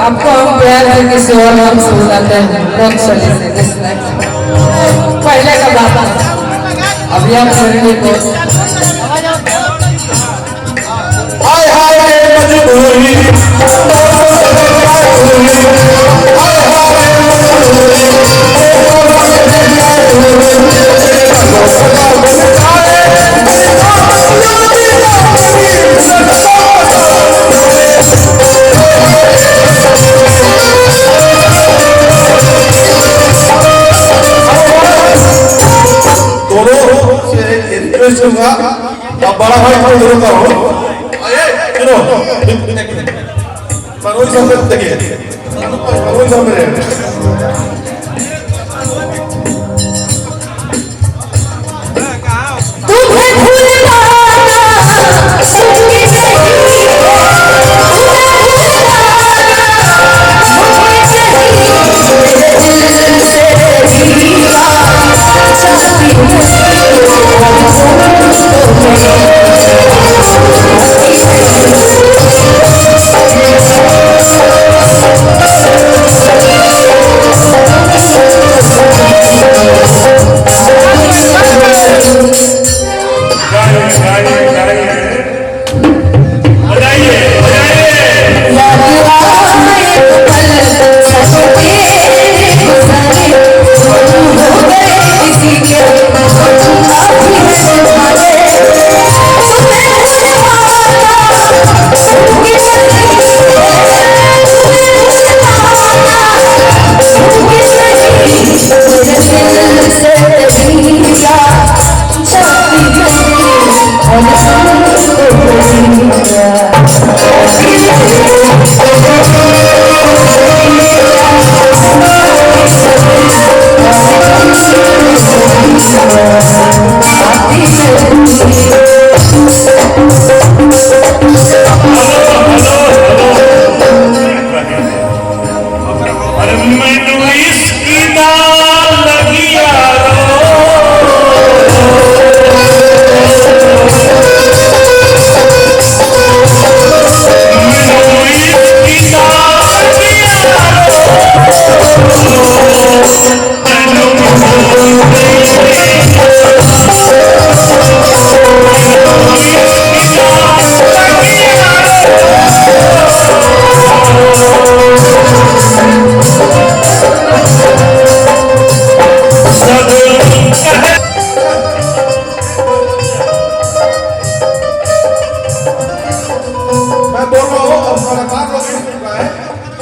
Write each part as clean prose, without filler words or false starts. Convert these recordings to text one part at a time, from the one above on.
आपको हम प्यार है किसी और नाम से बुलाते हैं रंगशली से। पहले का बात है अभी आप सुनेंगे तो हाय हाय मजबूरी अब बड़ा भाई को जरूरत हो सुनो मनोज साहब देखिए मनोज साहब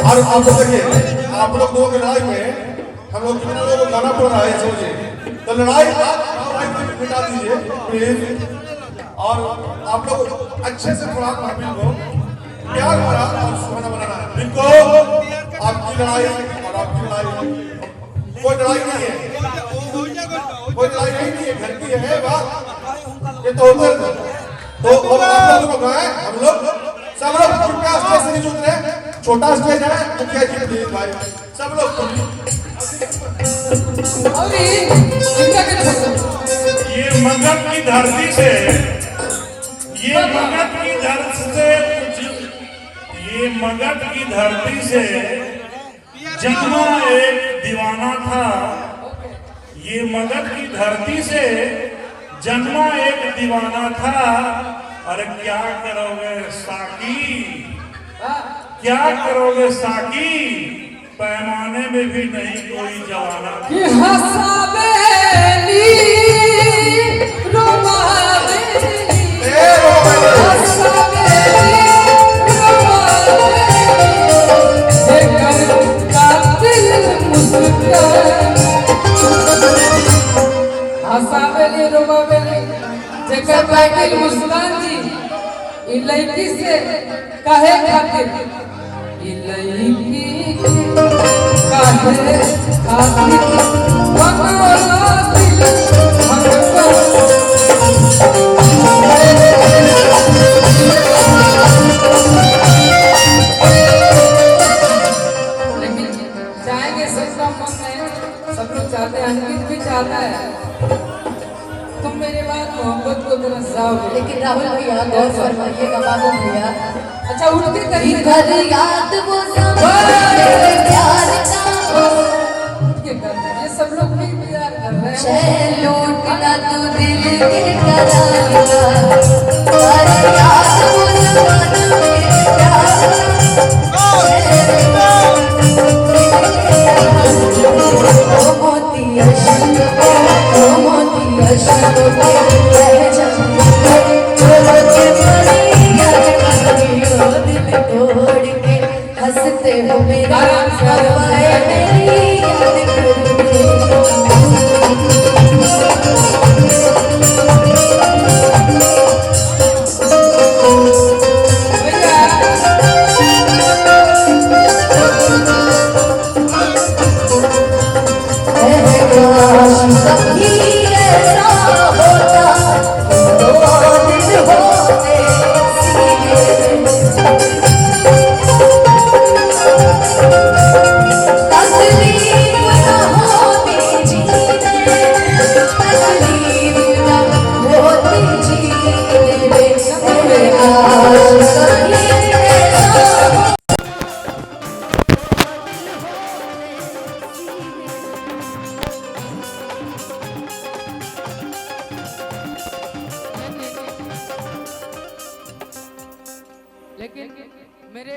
और आप लोग देखिए आप लोग दो की लड़ाई में हम लोग कितने लोगों को गाना पड़ रहा है सोचिए तो लड़ाई आप मिटा दीजिए प्लीज और आप लोग अच्छे से थोड़ा महफिल को प्यार भरा और सुहाना बनाना है इनको आपकी लड़ाई और आपकी लड़ाई कोई लड़ाई नहीं है कोई लड़ाई नहीं है घर की है बात ये तो होता है तो आप लोगों को कहा हम लोग सब लोग कृपया स्टेज से नीचे उतरे छोटा स्टेज है मुखिया जी प्लीज भाई सब लोग ये मगध की धरती से ये मगध की धरती से ये मगध की धरती से जन्मा एक दीवाना था ये मगध की धरती से जन्मा एक दीवाना था अरे क्या करोगे साकी क्या करोगे साकी पैमाने में भी नहीं कोई जवाना मुस्कान जी इलाइकी से काहे खातिर इलाइकी काहे खातिर लेकिन चाहेंगे सबका मन है सब लोग चाहते हैं अंकित भी चाहता है तुम मेरे बाद मोहब्बत को तरसाओगे। लेकिन राहुल भैया गौर फरमाइएगा बाबू भैया, अच्छा उठ के करिए, घर याद वो समय प्यार का हो, उठ के कर। ये सब लोग भी प्यार कर रहे हैं। चैन लूटना तू दिल के करारा, घर याद वो समय प्यार का ओ मोती अशक ओ मोती अशक रह जाऊंगा छोड़ के परिया ओ दिल तोड़ के हंसते हो मेरा करवाए मेरी याद करके कभी ऐसा होता दो दिल होते सीने में तकलीफ न होती जीने तकलीफ न होती जीने में काश कभी ऐसा लेकिन मेरे